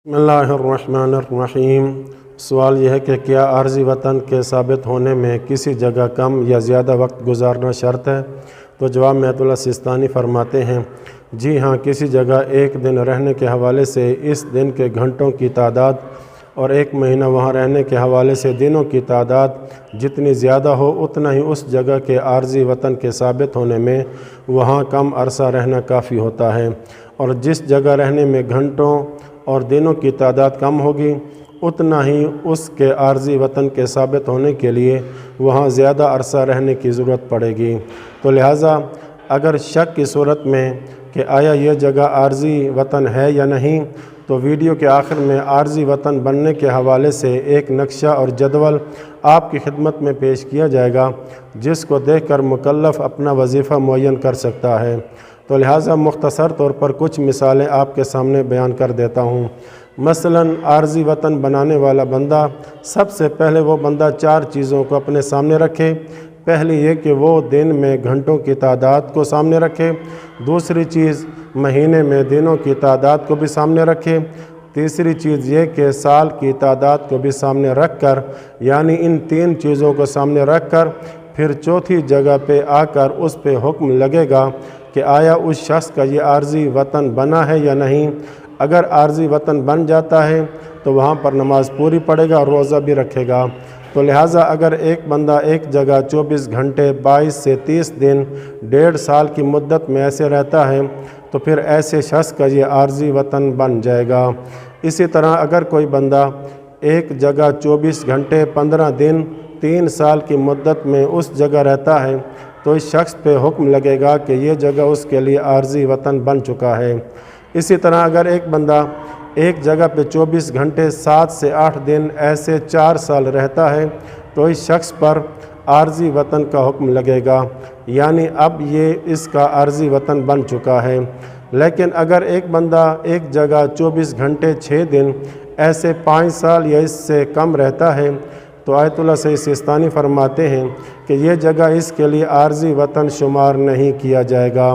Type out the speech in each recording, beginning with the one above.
बिस्मिल्लाहिर्रहमानिर्रहीम। सवाल यह है कि क्या आर्ज़ी वतन के साबित होने में किसी जगह कम या ज़्यादा वक्त गुजारना शर्त है? तो जवाब में आयतुल्लाह सिस्तानी फरमाते हैं, जी हाँ, किसी जगह एक दिन रहने के हवाले से इस दिन के घंटों की तादाद और एक महीना वहाँ रहने के हवाले से दिनों की तादाद जितनी ज़्यादा हो उतना ही उस जगह के आर्ज़ी वतन के साबित होने में वहाँ कम अरसा रहना काफ़ी होता है। और जिस जगह रहने में घंटों और दिनों की तादाद कम होगी उतना ही उसके आर्ज़ी वतन के साबित होने के लिए वहाँ ज़्यादा अरसा रहने की ज़रूरत पड़ेगी। तो लिहाजा अगर शक की सूरत में कि आया यह जगह आर्ज़ी वतन है या नहीं, तो वीडियो के आखिर में आर्ज़ी वतन बनने के हवाले से एक नक्शा और जदवल आपकी खिदमत में पेश किया जाएगा, जिसको देखकर मुकल्लफ़ अपना वजीफ़ा मुअय्यन कर सकता है। तो लिहाजा मुख्तसर तौर पर कुछ मिसालें आपके सामने बयान कर देता हूँ। मसलन आर्ज़ी वतन बनाने वाला बंदा सबसे पहले वो बंदा 4 चीज़ों को अपने सामने रखे। पहली ये कि वो दिन में घंटों की तादाद को सामने रखे, दूसरी चीज़ महीने में दिनों की तादाद को भी सामने रखे, तीसरी चीज़ ये कि साल की तादाद को भी सामने रख कर, यानी इन 3 चीज़ों को सामने रख कर फिर चौथी जगह पे आकर उस पे हुक्म लगेगा कि आया उस शख्स का ये आर्ज़ी वतन बना है या नहीं। अगर आर्ज़ी वतन बन जाता है तो वहाँ पर नमाज़ पूरी पढ़ेगा और रोज़ा भी रखेगा। तो लिहाजा अगर एक बंदा एक जगह 24 घंटे 22 से 30 दिन 1.5 साल की मुद्दत में ऐसे रहता है तो फिर ऐसे शख्स का ये आर्ज़ी वतन बन जाएगा। इसी तरह अगर कोई बंदा एक जगह 24 घंटे 15 दिन 3 साल की मुद्दत में उस जगह रहता है तो इस शख्स पे हुक्म लगेगा कि ये जगह उसके लिए आर्ज़ी वतन बन चुका है। इसी तरह अगर एक बंदा एक जगह पे 24 घंटे 7 से 8 दिन ऐसे 4 साल रहता है तो इस शख्स पर आर्ज़ी वतन का हुक्म लगेगा, यानी अब ये इसका आर्ज़ी वतन बन चुका है। लेकिन अगर एक बंदा एक जगह 24 घंटे 6 दिन ऐसे 5 साल या इससे कम रहता है तो आयतुल्लाह सिस्तानी फरमाते हैं कि ये जगह इसके लिए आर्ज़ी वतन शुमार नहीं किया जाएगा।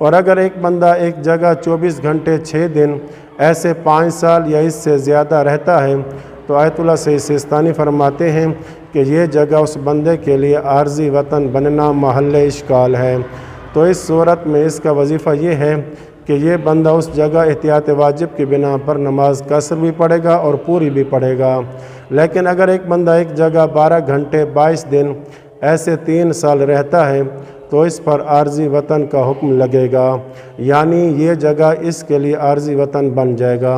और अगर एक बंदा एक जगह 24 घंटे 6 दिन ऐसे 5 साल या इससे ज़्यादा रहता है तो आयतुल्लाह सिस्तानी फरमाते हैं कि ये जगह उस बंदे के लिए आर्ज़ी वतन बनना महल इश्काल है। तो इस सूरत में इसका वजीफ़ा ये है कि ये बंदा उस जगह एहतियात वाजिब की बिना पर नमाज कसर भी पढ़ेगा और पूरी भी पढ़ेगा। लेकिन अगर एक बंदा एक जगह 12 घंटे 22 दिन ऐसे 3 साल रहता है तो इस पर आर्ज़ी वतन का हुक्म लगेगा, यानी ये जगह इसके लिए आर्ज़ी वतन बन जाएगा।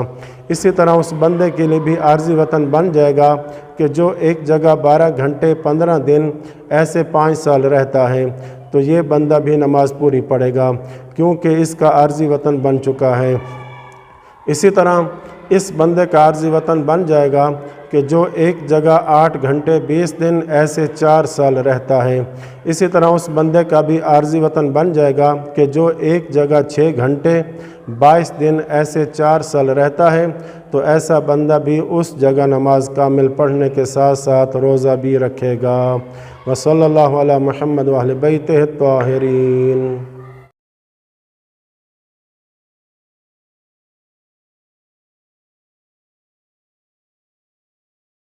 इसी तरह उस बंदे के लिए भी आर्ज़ी वतन बन जाएगा कि जो एक जगह 12 घंटे 15 दिन ऐसे 5 साल रहता है तो ये बंदा भी नमाज़ पूरी पढ़ेगा, क्योंकि इसका आर्ज़ी वतन बन चुका है। इसी तरह इस बंदे का आर्ज़ी वतन बन जाएगा कि जो एक जगह 8 घंटे 20 दिन ऐसे 4 साल रहता है। इसी तरह उस बंदे का भी आर्ज़ी वतन बन जाएगा कि जो एक जगह 6 घंटे 22 दिन ऐसे 4 साल रहता है तो ऐसा बंदा भी उस जगह नमाज कामिल पढ़ने के साथ साथ रोज़ा भी रखेगा। व सल्लल्लाहु अला मुहम्मद व अहले बैतिहि त्वाहिरीन।